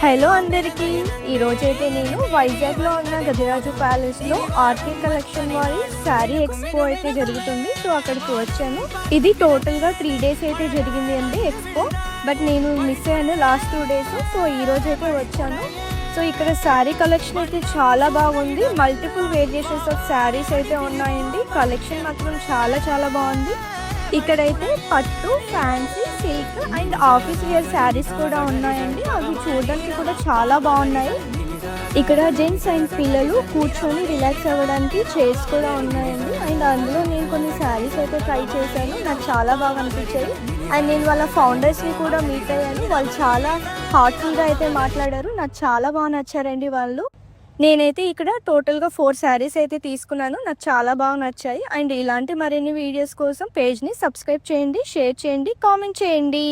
Hello అందరికీ, ఈరోజైతే నేను వైజాగ్లో ఉన్న గజరాజు ప్యాలెస్లో ఆర్కే కలెక్షన్ వారి శారీ ఎక్స్పో అయితే జరుగుతుంది. సో అక్కడికి వచ్చాను. ఇది టోటల్గా 3 days అయితే జరిగింది అండి ఎక్స్పో. బట్ నేను మిస్ అయ్యాను లాస్ట్ 2 days. సో ఈరోజు అయితే వచ్చాను. సో ఇక్కడ శారీ కలెక్షన్ అయితే చాలా బాగుంది. మల్టిపుల్ వేరియేషన్స్ ఆఫ్ శారీస్ అయితే ఉన్నాయండి. కలెక్షన్ మాత్రం చాలా బాగుంది. ఇక్కడైతే పట్టు, fancy, silk and office wear saris కూడా ఉన్నాయండి. అవి చూడడానికి కూడా చాలా బాగున్నాయి. ఇక్కడ జెంట్స్ అండ్ పిల్లలు కూర్చొని రిలాక్స్ అవ్వడానికి చైర్స్ కూడా ఉన్నాయండి. అండ్ అందులో నేను కొన్ని శారీస్ అయితే ట్రై చేశాను. నాకు చాలా బాగా అనిపించాయి. అండ్ నేను వాళ్ళ ఫౌండర్స్ని కూడా మీట్ అయ్యాను. వాళ్ళు చాలా హార్ట్ఫుల్గా అయితే మాట్లాడారు. నాకు చాలా బాగా నచ్చారండి వాళ్ళు. నేనైతే ఇక్కడ టోటల్గా 4 శారీస్ అయితే తీసుకున్నాను. నాకు చాలా బాగా నచ్చాయి. అండ్ ఇలాంటి మరిన్ని వీడియోస్ కోసం పేజ్ని సబ్స్క్రైబ్ చేయండి, షేర్ చేయండి, కామెంట్ చేయండి.